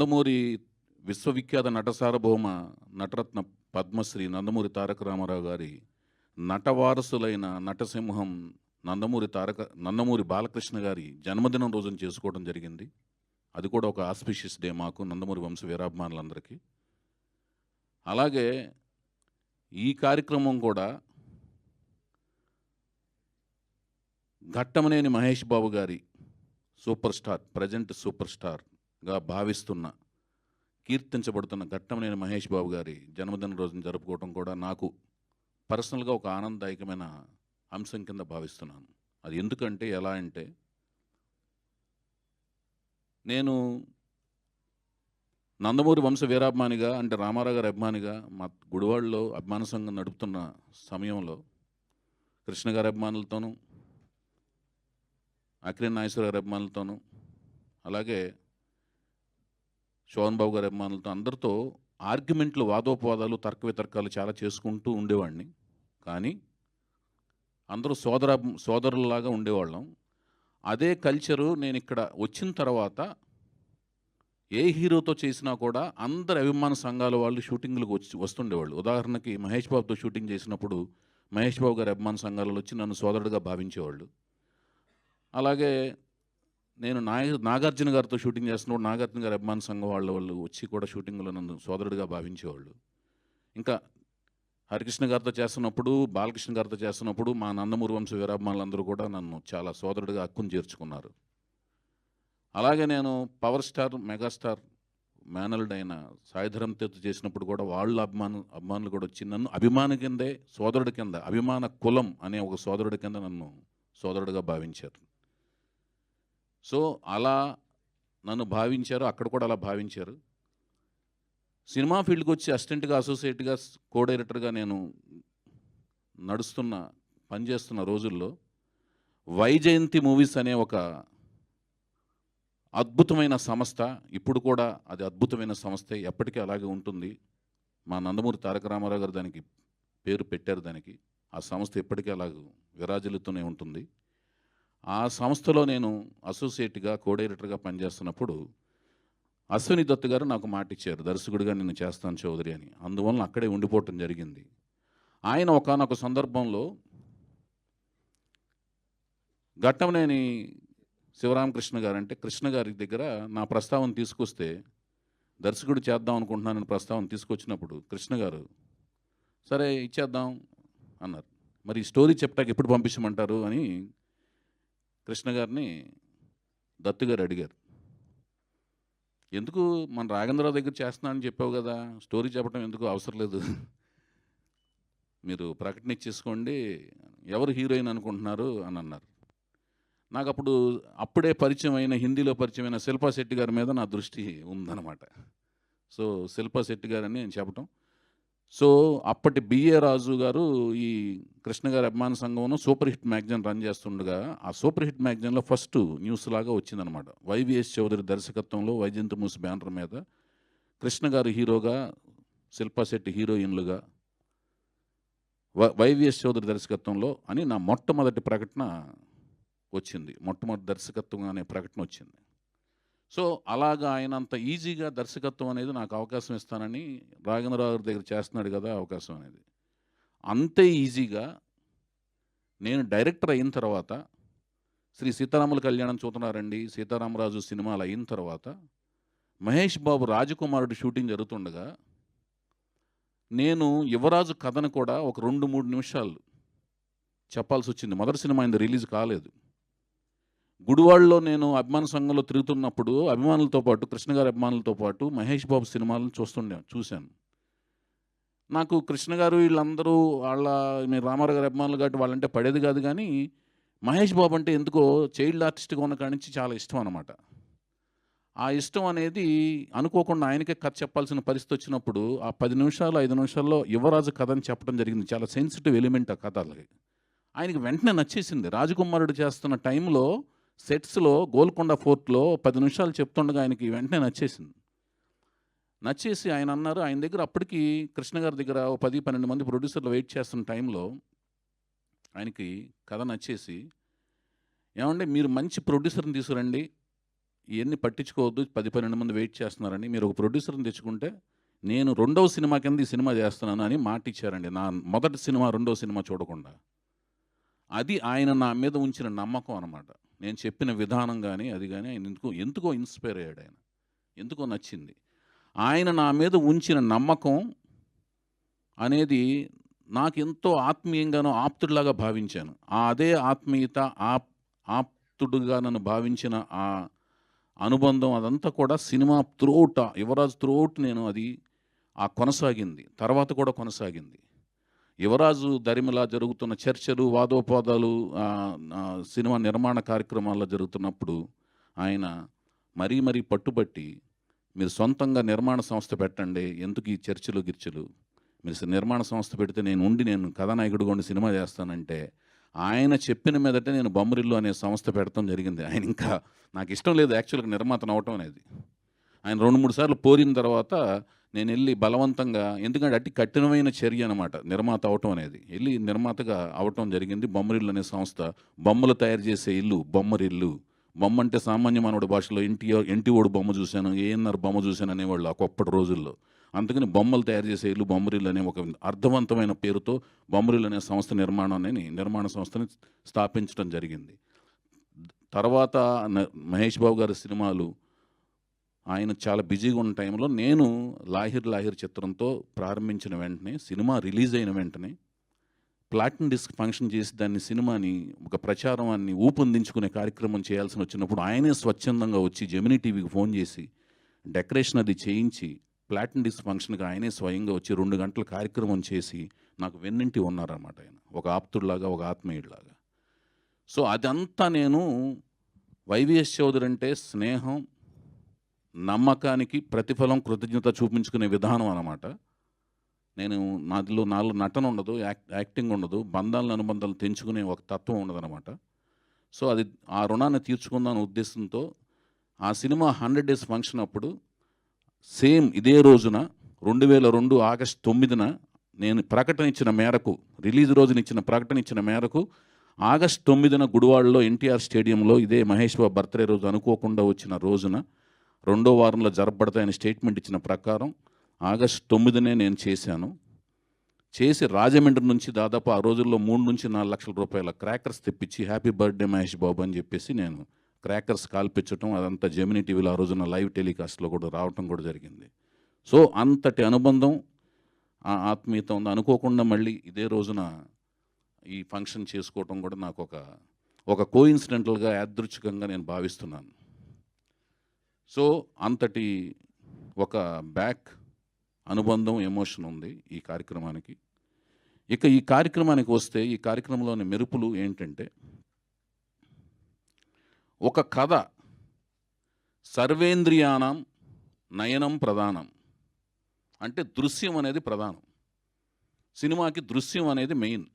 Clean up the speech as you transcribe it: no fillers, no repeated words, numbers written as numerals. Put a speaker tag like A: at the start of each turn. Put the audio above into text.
A: నందమూరి విశ్వవిఖ్యాత నట సార్వభౌమ నటరత్న పద్మశ్రీ నందమూరి తారక రామారావు గారి నటవారసులైన నటసింహం నందమూరి బాలకృష్ణ గారి జన్మదినం రోజున చేసుకోవడం జరిగింది. అది కూడా ఒక ఆస్పిషియస్ డే మాకు నందమూరి వంశ వీరాభిమానులందరికీ. అలాగే ఈ కార్యక్రమం కూడా ఘట్టమనేని మహేష్ బాబు గారి సూపర్ స్టార్, ప్రజెంట్ సూపర్ స్టార్గా భావిస్తున్న, కీర్తించబడుతున్న ఘట్టమనేని మహేష్ బాబు గారి జన్మదిన రోజున జరుపుకోవడం కూడా నాకు పర్సనల్గా ఒక ఆనందదాయకమైన అంశం కింద భావిస్తున్నాను. అది ఎందుకంటే ఎలా అంటే, నేను నందమూరి వంశ వీరాభిమానిగా, అంటే రామారావు గారి అభిమానిగా, మా గుడివాడలో అభిమాన సంఘం నడుపుతున్న సమయంలో కృష్ణ గారి అభిమానులతోనూ, అక్కినేని నాగేశ్వర గారి అభిమానులతోనూ, అలాగే శోభన్ బాబు గారి అభిమానులతో అందరితో ఆర్గ్యుమెంట్లు, వాదోపవాదాలు, తర్క వితర్కాలు చాలా చేసుకుంటూ ఉండేవాడిని. కానీ అందరూ సోదరులాగా ఉండేవాళ్ళం. అదే కల్చరు నేను ఇక్కడ వచ్చిన తర్వాత ఏ హీరోతో చేసినా కూడా అందరి అభిమాన సంఘాల వాళ్ళు షూటింగ్లకు వస్తుండేవాళ్ళు. ఉదాహరణకి మహేష్ బాబుతో షూటింగ్ చేసినప్పుడు మహేష్ బాబు గారి అభిమాన సంఘాలలో వచ్చి నన్ను సోదరుడిగా భావించేవాళ్ళు. అలాగే నేను నాగార్జున గారితో షూటింగ్ చేస్తున్నప్పుడు నాగార్జున గారి అభిమాన సంఘం వాళ్ళు వచ్చి కూడా షూటింగ్లో నన్ను సోదరుడిగా భావించేవాళ్ళు. ఇంకా హరికృష్ణ గారితో చేస్తున్నప్పుడు, బాలకృష్ణ గారితో చేస్తున్నప్పుడు మా నందమూరి వంశ వీరాభిమానులందరూ కూడా నన్ను చాలా సోదరుడిగా హక్కును చేర్చుకున్నారు. అలాగే నేను పవర్ స్టార్, మెగాస్టార్ మేనల్డ్ అయిన సాయిధరం తేజ్ చేసినప్పుడు కూడా వాళ్ళ అభిమానులు కూడా వచ్చి నన్ను అభిమాని కిందే, సోదరుడి కింద, అభిమాన కులం అనే ఒక సోదరుడి కింద నన్ను సోదరుడిగా భావించారు. సో అలా నన్ను భావించారు, అక్కడ కూడా అలా భావించారు. సినిమా ఫీల్డ్కి వచ్చి అసిస్టెంట్గా, అసోసియేట్గా, కో డైరెక్టర్గా నేను పనిచేస్తున్న రోజుల్లో వైజయంతి మూవీస్ అనే ఒక అద్భుతమైన సంస్థ, ఇప్పుడు కూడా అది అద్భుతమైన సంస్థే, ఎప్పటికీ అలాగే ఉంటుంది. మా నందమూరి తారక రామారావు గారు దానికి పేరు పెట్టారు. దానికి ఆ సంస్థ ఎప్పటికీ అలాగ విరాజిల్లుతూనే ఉంటుంది. ఆ సంస్థలో నేను అసోసియేట్గా, కో డైరెక్టర్గా పనిచేస్తున్నప్పుడు అశ్విని దత్ గారు నాకు మాట ఇచ్చారు, దర్శకుడిగా నేను చేస్తాను చౌదరి అని. అందువలన అక్కడే ఉండిపోవటం జరిగింది. ఆయన ఒకానొక సందర్భంలో ఘట్టమనేని శివరామకృష్ణ గారు, అంటే కృష్ణ గారి దగ్గర నా ప్రస్తావన తీసుకొస్తే, దర్శకుడు చేద్దాం అనుకుంటున్నానని ప్రస్తావన తీసుకొచ్చినప్పుడు కృష్ణ గారు సరే ఇచ్చేద్దాం అన్నారు. మరి స్టోరీ చెప్పడానికి ఎప్పుడు పంపించమంటారు అని కృష్ణ గారిని దత్తు గారు అడిగారు. ఎందుకు, మన రాఘేంద్రరావు దగ్గర చేస్తున్నానని చెప్పావు కదా, స్టోరీ చెప్పడం ఎందుకు, అవసరం లేదు, మీరు ప్రకటన ఇచ్చేసుకోండి, ఎవరు హీరోయిన్ అనుకుంటున్నారు అని అన్నారు. నాకు అప్పుడే పరిచయం అయిన, హిందీలో పరిచయమైన శిల్పా శెట్టి గారి మీద నా దృష్టి ఉందన్నమాట. సో శిల్పా శెట్టి గారని నేను చెప్పటం. సో అప్పటి బిఏ రాజు గారు ఈ కృష్ణ గారి అభిమాన సంఘంలో సూపర్ హిట్ మ్యాగజైన్ రన్ చేస్తుండగా, ఆ సూపర్ హిట్ మ్యాగజైన్లో ఫస్ట్ న్యూస్ లాగా వచ్చిందనమాట. వైవిఎస్ చౌదరి దర్శకత్వంలో వైజయంతి మూవీస్ బ్యానర్ మీద కృష్ణ గారు హీరోగా, శిల్పా శెట్టి హీరోయిన్లుగా, వైవిఎస్ చౌదరి దర్శకత్వంలో అని నా మొట్టమొదటి ప్రకటన వచ్చింది. మొట్టమొదటి దర్శకత్వం అనే ప్రకటన వచ్చింది. సో అలాగా ఆయన అంత ఈజీగా దర్శకత్వం అనేది నాకు అవకాశం ఇస్తానని, రాఘేంద్రరావు గారి దగ్గర చేస్తున్నాడు కదా అవకాశం అనేది, అంతే ఈజీగా నేను డైరెక్టర్ అయిన తర్వాత, శ్రీ సీతారాముల కళ్యాణం చూస్తున్నారండి, సీతారామరాజు సినిమాలు అయిన తర్వాత మహేష్ బాబు రాజకుమారుడు షూటింగ్ జరుగుతుండగా నేను యువరాజు కథను కూడా ఒక 2-3 నిమిషాలు చెప్పాల్సి వచ్చింది. మొదటి సినిమా ఆయన రిలీజ్ కాలేదు. గుడివాడలో నేను అభిమాన సంఘంలో తిరుగుతున్నప్పుడు అభిమానులతో పాటు, కృష్ణ గారి అభిమానులతో పాటు మహేష్ బాబు సినిమాలను చూశాను. నాకు కృష్ణ గారు వీళ్ళందరూ మీరు రామారావు గారి అభిమానులు కాబట్టి వాళ్ళంటే పడేది కాదు, కానీ మహేష్ బాబు అంటే ఎందుకో చైల్డ్ ఆర్టిస్ట్గా ఉన్న కాడి నుంచి చాలా ఇష్టం అన్నమాట. ఆ ఇష్టం అనేది అనుకోకుండా ఆయనకే కథ చెప్పాల్సిన పరిస్థితి వచ్చినప్పుడు ఆ 10 నిమిషాలు 5 నిమిషాల్లో యువరాజు కథ అని చెప్పడం జరిగింది. చాలా సెన్సిటివ్ ఎలిమెంట్ ఆ కథ. అలాగే ఆయనకి వెంటనే నచ్చేసింది. రాజకుమారుడు చేస్తున్న టైంలో సెట్స్లో గోల్కొండ ఫోర్ట్లో 10 నిమిషాలు చెప్తుండగా ఆయనకి వెంటనే నచ్చేసి ఆయన అన్నారు, ఆయన దగ్గర అప్పటికి కృష్ణ గారి దగ్గర 10-12 మంది ప్రొడ్యూసర్లు వెయిట్ చేస్తున్న టైంలో ఆయనకి కథ నచ్చేసి, ఏమంటే మీరు మంచి ప్రొడ్యూసర్ని తీసుకురండి, ఇయన్నీ పట్టించుకోవద్దు. 10, 12 మంది వెయిట్ చేస్తున్నారని. మీరు ఒక ప్రొడ్యూసర్‌ని తెచ్చుకుంటే, నేను రెండవ సినిమా కింద ఈ సినిమా చేస్తున్నాను అని మాటిచ్చారండి. నా మొదటి సినిమా, రెండో సినిమా చూడకుండా. అది ఆయన నా మీద ఉంచిన నమ్మకం అనమాట. నేను చెప్పిన విధానం గాని, అది గాని ఆయన ఎందుకో ఇన్‌స్పైర్ అయ్యాడాయన. ఎందుకో నచ్చింది. ఆయన నా మీద ఉంచిన నమ్మకం అనేది నాకెంతో ఆత్మీయంగానో, ఆప్తుడిలాగా భావించాను. అదే ఆత్మీయత, ఆప్తుడుగా నన్ను భావించిన ఆ అనుబంధం అదంతా కూడా సినిమా త్రూఅవుట్, యువరాజు త్రూఅవుట్ నేను అది కొనసాగింది. తర్వాత కూడా కొనసాగింది. యువరాజు దరిమిలా జరుగుతున్న చర్చలు, వాదోపవాదాలు సినిమా నిర్మాణ కార్యక్రమాల్లో జరుగుతున్నప్పుడు ఆయన మరీ పట్టుబట్టి, మీరు సొంతంగా నిర్మాణ సంస్థ పెట్టండి. ఎందుకు ఈ చర్చలు, గిర్చలు? మీరు నిర్మాణ సంస్థ పెడితే నేను కథానాయకుడిగా ఉండి సినిమా చేస్తానంటే, ఆయన చెప్పిన మీదటే నేను బొమ్మరిల్లు అనే సంస్థ పెడతాం జరిగింది. ఆయన ఇంకా నాకు ఇష్టం లేదు యాక్చువల్‌గా నిర్మాతను అవ్వటం అనేది. ఆయన 2, 3 సార్లు పోరిన తర్వాత నేనెళ్ళి బలవంతంగా, ఎందుకంటే అతి కఠినమైన చర్య అనమాట నిర్మాత అవ్వటం అనేది. ఎళ్ళి నిర్మాతగా అవ్వటం జరిగింది. బొమ్మరిల్లు అనే సంస్థ. బొమ్మలు తయారు చేసే ఇల్లు బొమ్మరిల్లు. బొమ్మ అంటే సామాన్య మానవుడి భాషలో ఎన్టీఓడు బొమ్మ చూశాను, ఏఎన్ఆర్ బొమ్మ చూశాను అనేవాళ్ళు ఒకప్పటి రోజుల్లో. అందుకని బొమ్మలు తయారు చేసే ఇల్లు బొమ్మరిల్లు అనే ఒక అర్థవంతమైన పేరుతో బొమ్మరిల్లు అనే సంస్థ నిర్మాణ సంస్థని స్థాపించడం జరిగింది. తర్వాత మహేష్ బాబు గారి సినిమాలు ఆయన చాలా బిజీగా ఉన్న టైంలో నేను లాహిర్ చిత్రంతో ప్రారంభించిన వెంటనే, సినిమా రిలీజ్ అయిన వెంటనే ప్లాటినం డిస్క్ ఫంక్షన్ చేసి దాన్ని సినిమాని ఒక ప్రచారాన్ని ఊపందించుకునే కార్యక్రమం చేయాల్సి వచ్చినప్పుడు ఆయనే స్వచ్ఛందంగా వచ్చి జెమినీ టీవీకి ఫోన్ చేసి డెకరేషన్ అది చేయించి ప్లాటినం డిస్క్ ఫంక్షన్కి ఆయనే స్వయంగా వచ్చి 2 గంటల కార్యక్రమం చేసి నాకు వెన్నింటి ఉన్నారన్నమాట ఆయన. ఒక ఆప్తుడిలాగా, ఒక ఆత్మీయుడిలాగా. సో అదంతా నేను వైవిఎస్ చౌదరి అంటే స్నేహం, నమ్మకానికి ప్రతిఫలం, కృతజ్ఞత చూపించుకునే విధానం అన్నమాట. నాలో నటన ఉండదు, యాక్టింగ్ ఉండదు, బంధాలను అనుబంధాలు తెంచుకునే ఒక తత్వం ఉండదన్నమాట. సో అది ఆ రుణాన్ని తీర్చుకుందాం ఉద్దేశంతో ఆ సినిమా 100 డేస్ ఫంక్షన్ అప్పుడు సేమ్ ఇదే రోజున 2002 ఆగస్టు 9న నేను ప్రకటన ఇచ్చిన మేరకు, రిలీజ్ రోజున ఇచ్చిన ప్రకటన ఇచ్చిన మేరకు ఆగస్టు 9న గుడివాడలో ఎన్టీఆర్ స్టేడియంలో ఇదే మహేష్ బాబు బర్త్డే రోజు అనుకోకుండా వచ్చిన రోజున 2వ వారంలో జరపబడతాయని స్టేట్మెంట్ ఇచ్చిన ప్రకారం ఆగస్టు 9నే నేను చేశాను. చేసి రాజమండ్రి నుంచి దాదాపు ఆ రోజుల్లో 3 నుంచి 4 లక్షల రూపాయల క్రాకర్స్ తెప్పించి హ్యాపీ బర్త్డే మహేష్ బాబు అని చెప్పేసి నేను క్రాకర్స్ కాల్పించడం, అదంతా జెమినీ టీవీలో ఆ రోజున లైవ్ టెలికాస్ట్లో కూడా రావటం కూడా జరిగింది. సో అంతటి అనుబంధం, ఆత్మీయత ఉంది. అనుకోకుండా మళ్ళీ ఇదే రోజున ఈ ఫంక్షన్ చేసుకోవటం కూడా నాకు ఒక కోఇన్సిడెంటల్గా, యాదృచ్ఛికంగా నేను భావిస్తున్నాను. సో అంతటి ఒక బ్యాక్ అనుబంధం, ఎమోషన్ ఉంది ఈ కార్యక్రమానికి. ఇక ఈ కార్యక్రమానికి వస్తే, ఈ కార్యక్రమంలోని మెరుపులు ఏంటంటే, ఒక కథ సర్వేంద్రియానం నయనం ప్రధానం. అంటే దృశ్యం అనేది ప్రధానం. సినిమాకి దృశ్యం అనేది మెయిన్.